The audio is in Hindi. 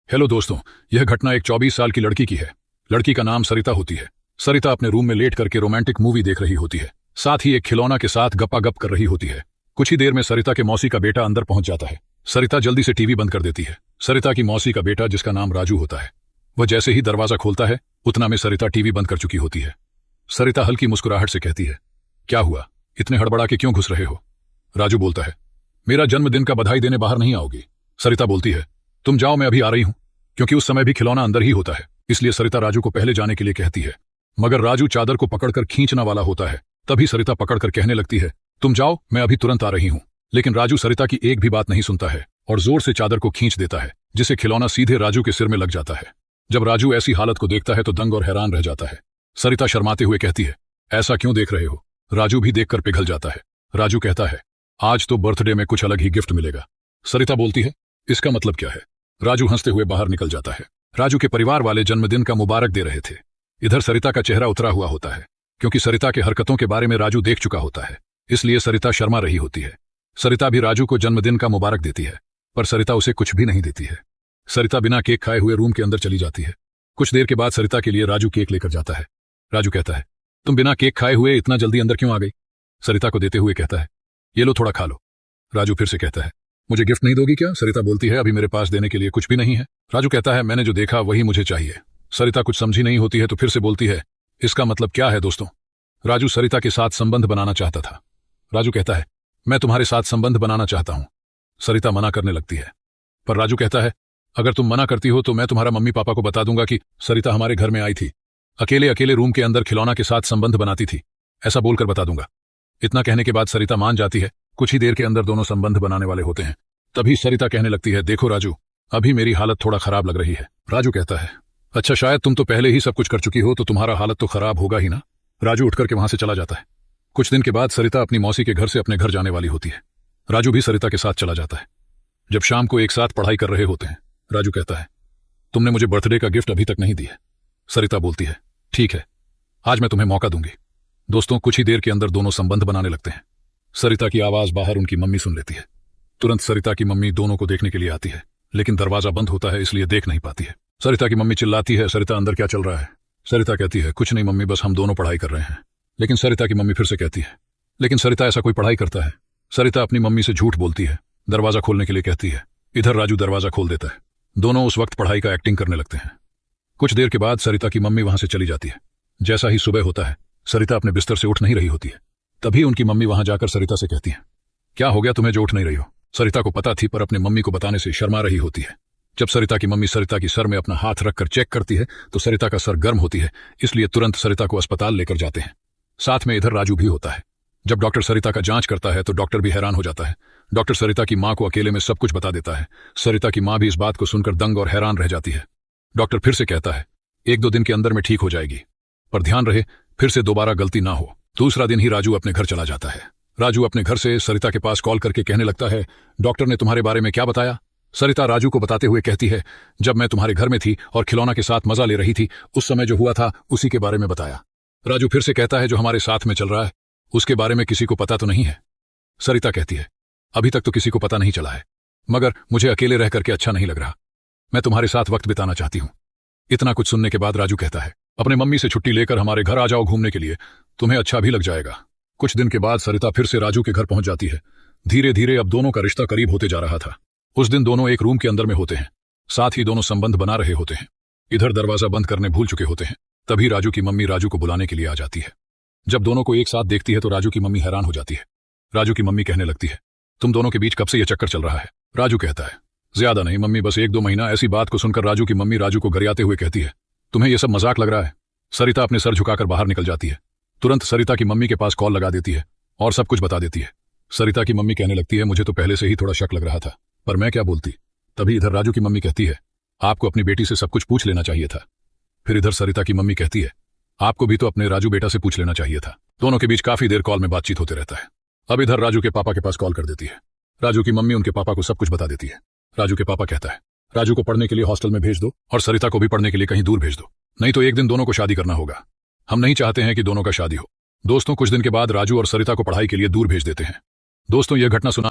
हेलो दोस्तों, यह घटना एक 24 साल की लड़की की है। लड़की का नाम सरिता होती है। सरिता अपने रूम में लेट करके रोमांटिक मूवी देख रही होती है। साथ ही एक खिलौना के साथ गप्पागप कर रही होती है। कुछ ही देर में सरिता के मौसी का बेटा अंदर पहुंच जाता है। सरिता जल्दी से टीवी बंद कर देती है। सरिता की मौसी का बेटा, जिसका नाम राजू होता है, वह जैसे ही दरवाजा खोलता है उतना में सरिता टीवी बंद कर चुकी होती है। सरिता हल्की मुस्कुराहट से कहती है, क्या हुआ, इतने हड़बड़ा के क्यों घुस रहे हो? राजू बोलता है, मेरा जन्मदिन का बधाई देने बाहर नहीं आओगी? सरिता बोलती है, तुम जाओ, मैं अभी आ रही हूं। क्योंकि उस समय भी खिलौना अंदर ही होता है, इसलिए सरिता राजू को पहले जाने के लिए कहती है। मगर राजू चादर को पकड़कर खींचना वाला होता है। तभी सरिता पकड़कर कहने लगती है, तुम जाओ, मैं अभी तुरंत आ रही हूं। लेकिन राजू सरिता की एक भी बात नहीं सुनता है और जोर से चादर को खींच देता है, जिससे खिलौना सीधे राजू के सिर में लग जाता है। जब राजू ऐसी हालत को देखता है तो दंग और हैरान रह जाता है। सरिता शर्माते हुए कहती है, ऐसा क्यों देख रहे हो? राजू भी देखकर पिघल जाता है। राजू कहता है, आज तो बर्थडे में कुछ अलग ही गिफ्ट मिलेगा। सरिता बोलती है, इसका मतलब क्या है? राजू हंसते हुए बाहर निकल जाता है। राजू के परिवार वाले जन्मदिन का मुबारक दे रहे थे। इधर सरिता का चेहरा उतरा हुआ होता है, क्योंकि सरिता के हरकतों के बारे में राजू देख चुका होता है, इसलिए सरिता शर्मा रही होती है। सरिता भी राजू को जन्मदिन का मुबारक देती है, पर सरिता उसे कुछ भी नहीं देती है। सरिता बिना केक खाए हुए रूम के अंदर चली जाती है। कुछ देर के बाद सरिता के लिए राजू केक लेकर जाता है। राजू कहता है, तुम बिना केक खाए हुए इतना जल्दी अंदर क्यों आ गई? सरिता को देते हुए कहता है, ये लो, थोड़ा खा लो। राजू फिर से कहता है, मुझे गिफ्ट नहीं दोगी क्या? सरिता बोलती है, अभी मेरे पास देने के लिए कुछ भी नहीं है। राजू कहता है, मैंने जो देखा वही मुझे चाहिए। सरिता कुछ समझी नहीं होती है तो फिर से बोलती है, इसका मतलब क्या है? दोस्तों, राजू सरिता के साथ संबंध बनाना चाहता था। राजू कहता है, मैं तुम्हारे साथ संबंध बनाना चाहता हूं। सरिता मना करने लगती है, पर राजू कहता है, अगर तुम मना करती हो तो मैं तुम्हारा मम्मी पापा को बता दूंगा कि सरिता हमारे घर में आई थी, अकेले अकेले रूम के अंदर खिलौना के साथ संबंध बनाती थी, ऐसा बोलकर बता दूंगा। इतना कहने के बाद सरिता मान जाती है। कुछ ही देर के अंदर दोनों संबंध बनाने वाले होते हैं। तभी सरिता कहने लगती है, देखो राजू, अभी मेरी हालत थोड़ा खराब लग रही है। राजू कहता है, अच्छा, शायद तुम तो पहले ही सब कुछ कर चुकी हो तो तुम्हारा हालत तो खराब होगा ही ना। राजू उठकर के वहां से चला जाता है। कुछ दिन के बाद सरिता अपनी मौसी के घर से अपने घर जाने वाली होती है। राजू भी सरिता के साथ चला जाता है। जब शाम को एक साथ पढ़ाई कर रहे होते हैं, राजू कहता है, तुमने मुझे बर्थडे का गिफ्ट अभी तक नहीं दिया। सरिता बोलती है, ठीक है, आज मैं तुम्हें मौका दूंगी। दोस्तों, कुछ ही देर के अंदर दोनों संबंध बनाने लगते हैं। सरिता की आवाज बाहर उनकी मम्मी सुन लेती है। तुरंत सरिता की मम्मी दोनों को देखने के लिए आती है, लेकिन दरवाजा बंद होता है, इसलिए देख नहीं पाती है। सरिता की मम्मी चिल्लाती है, सरिता अंदर क्या चल रहा है? सरिता कहती है, कुछ नहीं मम्मी, बस हम दोनों पढ़ाई कर रहे हैं। लेकिन सरिता की मम्मी फिर से कहती है, लेकिन सरिता, ऐसा कोई पढ़ाई करता है? सरिता अपनी मम्मी से झूठ बोलती है। दरवाजा खोलने के लिए कहती है। इधर राजू दरवाजा खोल देता है। दोनों उस वक्त पढ़ाई का एक्टिंग करने लगते हैं। कुछ देर के बाद सरिता की मम्मी वहां से चली जाती है। जैसा ही सुबह होता है, सरिता अपने बिस्तर से उठ नहीं रही होती है। तभी उनकी मम्मी वहां जाकर सरिता से कहती है, क्या हो गया तुम्हें जो उठ नहीं रही हो? सरिता को पता थी, पर अपने मम्मी को बताने से शर्मा रही होती है। जब सरिता की मम्मी सरिता की सर में अपना हाथ रखकर चेक करती है तो सरिता का सर गर्म होती है, इसलिए तुरंत सरिता को अस्पताल लेकर जाते हैं। साथ में इधर राजू भी होता है। जब डॉक्टर सरिता का जांच करता है तो डॉक्टर भी हैरान हो जाता है। डॉक्टर सरिता की मां को अकेले में सब कुछ बता देता है। सरिता की मां भी इस बात को सुनकर दंग और हैरान रह जाती है। डॉक्टर फिर से कहता है, 1-2 दिन के अंदर में ठीक हो जाएगी, पर ध्यान रहे फिर से दोबारा गलती ना हो। दूसरा दिन ही राजू अपने घर चला जाता है। राजू अपने घर से सरिता के पास कॉल करके कहने लगता है, डॉक्टर ने तुम्हारे बारे में क्या बताया? सरिता राजू को बताते हुए कहती है, जब मैं तुम्हारे घर में थी और खिलौना के साथ मजा ले रही थी, उस समय जो हुआ था उसी के बारे में बताया। राजू फिर से कहता है, जो हमारे साथ में चल रहा है उसके बारे में किसी को पता तो नहीं है? सरिता कहती है, अभी तक तो किसी को पता नहीं चला है, मगर मुझे अकेले रह करके अच्छा नहीं लग रहा। मैं तुम्हारे साथ वक्त बिताना चाहती हूं। इतना कुछ सुनने के बाद राजू कहता है, अपने मम्मी से छुट्टी लेकर हमारे घर आ जाओ घूमने के लिए, तुम्हें अच्छा भी लग जाएगा। कुछ दिन के बाद सरिता फिर से राजू के घर पहुंच जाती है। धीरे धीरे अब दोनों का रिश्ता करीब होते जा रहा था। उस दिन दोनों एक रूम के अंदर में होते हैं, साथ ही दोनों संबंध बना रहे होते हैं। इधर दरवाजा बंद करने भूल चुके होते हैं। तभी राजू की मम्मी राजू को बुलाने के लिए आ जाती है। जब दोनों को एक साथ देखती है तो राजू की मम्मी हैरान हो जाती है। राजू की मम्मी कहने लगती है, तुम दोनों के बीच कब से यह चक्कर चल रहा है? राजू कहता है, ज्यादा नहीं मम्मी, बस 1-2 महीना। ऐसी बात को सुनकर राजू की मम्मी राजू को गरियाते हुए कहती है, तुम्हें यह सब मजाक लग रहा है? सरिता अपने सर झुकाकर बाहर निकल जाती है। तुरंत सरिता की मम्मी के पास कॉल लगा देती है और सब कुछ बता देती है। सरिता की मम्मी कहने लगती है, मुझे तो पहले से ही थोड़ा शक लग रहा था, पर मैं क्या बोलती। तभी इधर राजू की मम्मी कहती है, आपको अपनी बेटी से सब कुछ पूछ लेना चाहिए था। फिर इधर सरिता की मम्मी कहती है, आपको भी तो अपने राजू बेटा से पूछ लेना चाहिए था। दोनों के बीच काफी देर कॉल में बातचीत होते रहता है। अब इधर राजू के पापा के पास कॉल कर देती है। राजू की मम्मी उनके पापा को सब कुछ बता देती है। राजू के पापा कहता है, राजू को पढ़ने के लिए हॉस्टल में भेज दो और सरिता को भी पढ़ने के लिए कहीं दूर भेज दो, नहीं तो एक दिन दोनों को शादी करना होगा। हम नहीं चाहते हैं कि दोनों का शादी हो। दोस्तों, कुछ दिन के बाद राजू और सरिता को पढ़ाई के लिए दूर भेज देते हैं। दोस्तों, यह घटना सुना